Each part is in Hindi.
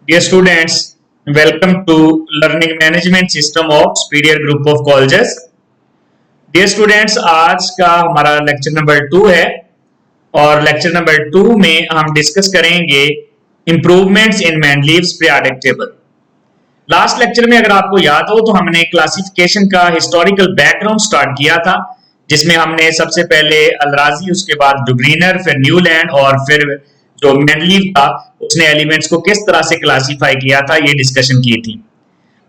Dear students, welcome to Learning Management System of Superior Group of Colleges. Dear students, आज का हमारा लेक्चर नंबर 2 है और लेक्चर नंबर 2 में हम डिस्कस करेंगे इम्प्रूवमेंट्स इन मैंडलीव्स पीरियोडिक टेबल। लास्ट लेक्चर में अगर आपको याद हो तो हमने क्लासिफिकेशन का हिस्टोरिकल बैकग्राउंड स्टार्ट किया था, जिसमें हमने सबसे पहले अलराजी, उसके बाद डुग्रीनर, फिर न्यूलैंड और फिर जो मेंडलीव था उसने एलिमेंट्स को किस तरह से क्लासिफाई किया था, ये डिस्कशन की थी।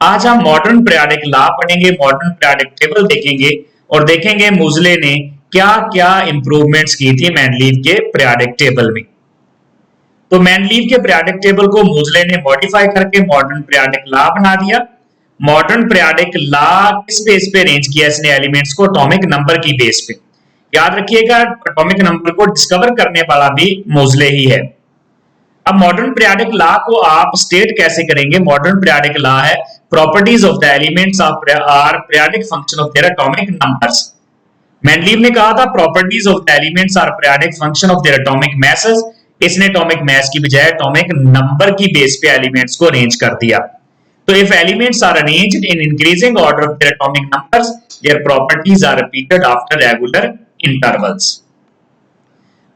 आज हम मॉडर्न पीरियोडिक लॉ पढ़ेंगे, मॉडर्न पीरियोडिक टेबल देखेंगे और देखेंगे मोज़ले ने क्या क्या इंप्रूवमेंट्स की थी मेंडलीव के पीरियोडिक टेबल में। तो मेंडलीव के पीरियोडिक टेबल को मोज़ले ने मॉडिफाई करके मॉडर्न पीरियोडिक लॉ बना दिया। मॉडर्न पीरियोडिक लॉ किस बेस पे अरेंज किया इसने एलिमेंट्स को? एटॉमिक नंबर की बेस पे। याद रखिएगा, एटॉमिक नंबर को डिस्कवर करने वाला भी मोज़ले ही है। अब मॉडर्न पीरियोडिक लॉ को आप स्टेट कैसे करेंगे? मॉडर्न पीरियोडिक लॉ है properties of the elements are periodic function of their atomic numbers. Mendeleev ने कहा था properties of the elements are periodic function of their atomic masses. इसने एटॉमिक मैस की बजाय एटॉमिक नंबर की बेस पे एलिमेंट्स को अरेंज कर दिया। तो if elements are arranged in increasing order of their atomic numbers, their properties are repeated after regular intervals.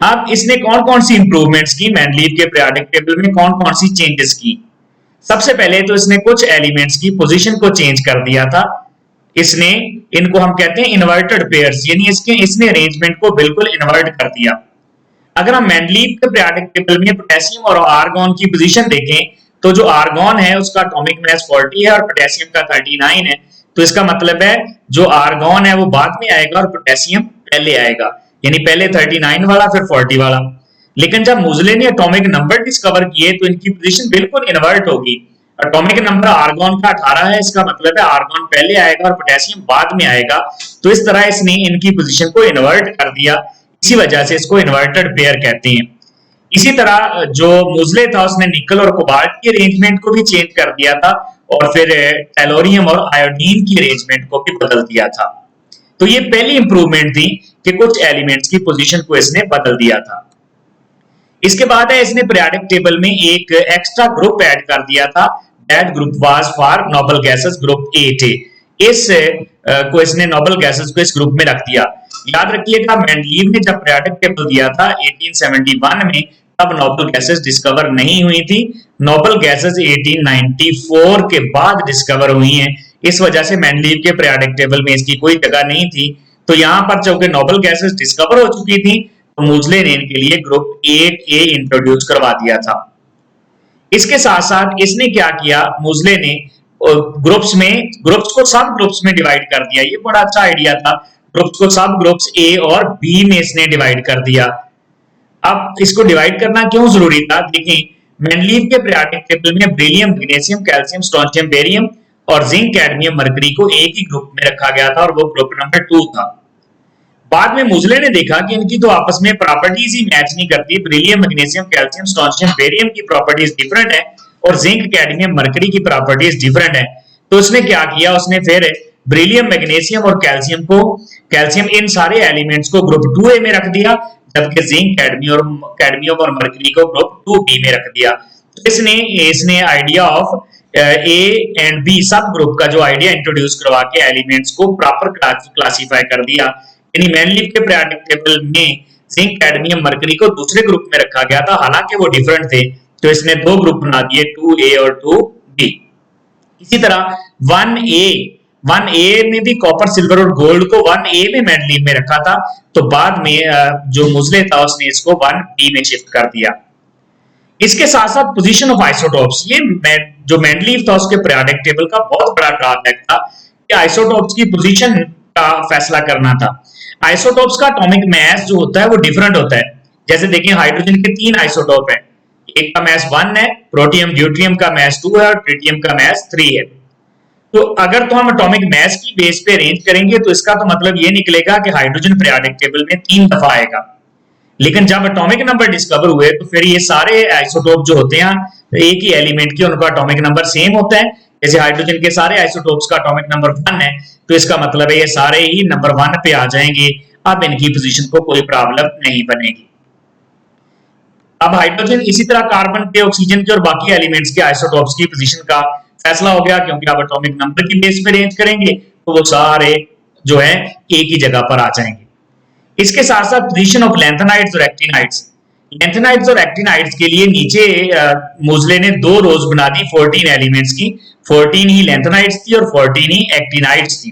अब इसने कौन कौन सी इंप्रूवमेंट्स की मेंडलीव के पीरियोडिक टेबल में, कौन कौन सी चेंजेस की? सबसे पहले तो इसने कुछ एलिमेंट्स की पोजीशन को चेंज कर दिया था। इसने इनको हम कहते हैं इन्वर्टेड पेयर्स, यानी इसने अरेंजमेंट को बिल्कुल इन्वर्ट कर दिया। अगर हम मेंडलीव के पीरियोडिक टेबल में पोटेशियम और आर्गन की पोजीशन देखें तो जो आर्गन है उसका एटॉमिक मास 40 है और पोटेशियम का 39 है। तो इसका मतलब है जो आर्गन है वो बाद में आएगा और पोटेशियम पहले आएगा, यानी पहले 39 वाला फिर 40 वाला। लेकिन जब मोज़ले ने एटॉमिक नंबर डिस्कवर किए तो इनकी पोजीशन बिल्कुल इन्वर्ट होगी। एटॉमिक नंबर आर्गन का 18 है, इसका मतलब है आर्गन पहले आएगा और पोटेशियम बाद में आएगा। तो इस तरह इसने इनकी पोजीशन को इन्वर्ट कर दिया, इसी वजह से इसको इन्वर्टेड पेयर कहते हैं। इसी तरह जो मोज़ले था उसने निकल और कोबाल्ट की अरेंजमेंट को भी चेंज कर दिया था और फिर टेलोरियम और आयोडीन की अरेंजमेंट को भी बदल दिया था। तो ये पहली इंप्रूवमेंट थी कि कुछ एलिमेंट्स की पोजीशन को इसने बदल दिया था। इसके बाद है इसने पीरियोडिक टेबल में एक एक्स्ट्रा ग्रुप ऐड कर दिया था। That group was for noble gases, group 8A। इस को इसने नोबल गैसेस को इस ग्रुप में रख दिया। याद रखिएगा, मेंडलीव ने जब पीरियोडिक टेबल दिया था 1871 में, तब नोबल गैसेस डिस्कवर नहीं हुई थी। नोबल गैसेस 1894 के बाद डिस्कवर हुई हैं। इस वजह से मेंडलीव के पीरियोडिक टेबल में इसकी कोई जगह नहीं थी। तो यहाँ पर चूंकि नोबल गैसेस डिस्कवर हो चुकी थी तो मोज़ले ने इनके लिए ग्रुप 8A इंट्रोड्यूस करवा दिया था। इसके साथ साथ इसने क्या किया, मोज़ले ने ग्रुप्स को सब ग्रुप्स में डिवाइड कर दिया। ये बड़ा अच्छा आइडिया था। ग्रुप्स को सब ग्रुप्स A और B में इसने डिवाइड कर दिया। अब इसको डिवाइड करना क्यों जरूरी था? देखिए, मेंडलीव के पीरियोडिक टेबल में beryllium, magnesium, calcium, strontium, barium और जिंक, कैडमियम, मरकरी को एक ही ग्रुप में रखा गया था और वो ग्रुप नंबर 2 था। बाद में मोज़ले ने देखा कि इनकी तो आपस में प्रॉपर्टीज ही मैच नहीं करती। Beryllium, magnesium, calcium, strontium, barium की प्रॉपर्टीज डिफरेंट है और जिंक, कैडमियम, मरकरी की प्रॉपर्टीज डिफरेंट है। तो उसने क्या किया, उसने फिर बेरिलियम, मैग्नीशियम और कैल्शियम इन सारे एलिमेंट्स को ग्रुप 2A में रख दिया, जबकि जिंक, कैडमियम और मरकरी को ग्रुप 2B में रख दिया। तो इसने idea of A and B सब ग्रुप का जो आइडिया इंट्रोड्यूस करवा के एलिमेंट्स को प्रॉपर क्लासिफाई कर दिया। यानी मेंडलीव के पीरियोडिक टेबल में जिंक, कैडमियम, मरकरी को दूसरे ग्रुप में रखा गया था, हालांकि वो डिफरेंट थे। तो इसने दो ग्रुप बना दिए, 2A और 2B। इसी तरह 1A में भी कॉपर, सिल्वर और गोल्ड को 1A में मेंडलीव में रखा था। तो बाद में जो मोज़ले था उसने इसको 1B में शिफ्ट कर दिया। इसके साथ साथ पोजीशन ऑफ आइसोटोप्स, ये जो मेंडलीव था उसके पीरियोडिक टेबल का बहुत बड़ा ड्रॉबैक था कि आइसोटोप्स की पोजीशन का फैसला करना था। आइसोटोप्स का एटॉमिक मास जो होता है वो डिफरेंट होता है। जैसे देखिए, हाइड्रोजन के 3 आइसोटोप हैं, एक का मास 1 है, प्रोटियम ड्यूट्रियम का मास 2 है और ट्रिटियम का मास 3 है। तो अगर तो हम एटॉमिक मास की बेस पे अरेंज करेंगे तो इसका तो मतलब ये निकलेगा कि हाइड्रोजन पीरियोडिक टेबल में 3 दफा आएगा। लेकिन जब एटॉमिक नंबर डिस्कवर हुए तो फिर ये सारे आइसोटोप जो होते हैं एक ही एलिमेंट के, उनका एटॉमिक नंबर सेम होता है। जैसे हाइड्रोजन के सारे आइसोटोप्स का एटॉमिक नंबर 1 है, तो इसका मतलब है ये सारे ही नंबर 1 पे आ जाएंगे। अब इनकी पोजीशन को कोई प्रॉब्लम नहीं बनेगी। अब हाइड्रोजन इसी तरह कार्बन के, ऑक्सीजन के और बाकी एलिमेंट्स के आइसोटॉप्स की पोजीशन का फैसला हो गया, क्योंकि आप एटॉमिक नंबर की बेस पे रेंज करेंगे तो वो सारे जो है एक ही जगह पर आ जाएंगे। इसके साथ साथ पोजीशन ऑफ लैंथेनाइड्स और एक्टिनाइड्स। लैंथेनाइड्स और एक्टिनाइड्स के लिए नीचे मोज़ले ने 2 रोज बना दी 14 एलिमेंट्स की। 14 ही लैंथेनाइड्स थी और 14 ही एक्टिनाइड्स थी।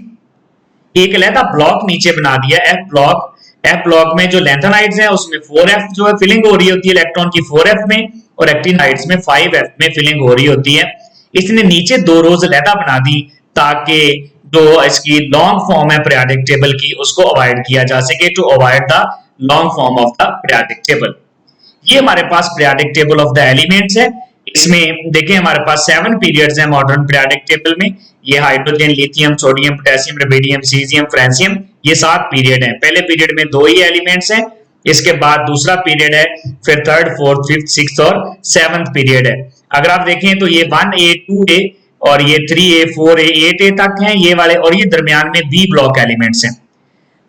एक अलग ब्लॉक नीचे बना दिया एफ ब्लॉक। एफ ब्लॉक में जो लैंथेनाइड्स हैं उसमें 4f जो है फिलिंग हो रही होती है इलेक्ट्रॉन की 4f में, और एक्टिनाइड्स में 5f में फिलिंग हो रही होती है। इसने नीचे 2 रोज अलग बना दी ताकि जो इसकी लॉन्ग फॉर्म है पीरियोडिक टेबल की उसको अवॉइड किया जा सके, to avoid the long form of the periodic table. ये हमारे पास periodic table of the elements है। इसमें देखिए हमारे पास 7 पीरियड्स हैं मॉडर्न पीरियोडिक टेबल में। ये hydrogen, lithium, sodium, potassium, rubidium, caesium, francium, ये 7 पीरियड हैं। पहले पीरियड में 2 ही एलिमेंट्स हैं, इसके बाद दूसरा पीरियड है, फिर 3rd, 4th, 5th, 6th और 7th पीरियड है। अगर आप देखें तो ये 1A, 2A और ये 3A, 4A, 8A तक हैं ये वाले, और ये दरमियान में B ब्लॉक एलिमेंट्स हैं।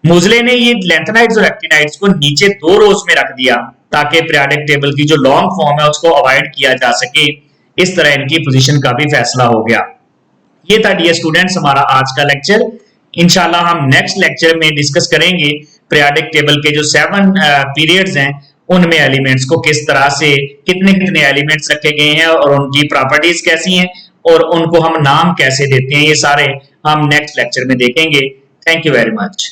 मोज़ले ने ये लैंथेनाइड्स और एक्टिनाइड्स को नीचे 2 रोज में रख दिया ताकि पीरियोडिक टेबल की जो लॉन्ग फॉर्म है उसको अवॉइड किया जा सके। इस तरह इनकी पोजीशन का भी फैसला हो गया। ये था डियर स्टूडेंट्स हमारा आज का लेक्चर। इंशाल्लाह हम नेक्स्ट लेक्चर में डिस्कस करेंगे पीरियोडिक टेबल के जो 7 पीरियड्स हैं उनमें एलिमेंट्स को किस तरह से कितने कितने एलिमेंट्स रखे गए हैं और उनकी प्रॉपर्टीज कैसी हैं और उनको हम नाम कैसे देते हैं, ये सारे हम नेक्स्ट लेक्चर में देखेंगे। Thank you very much.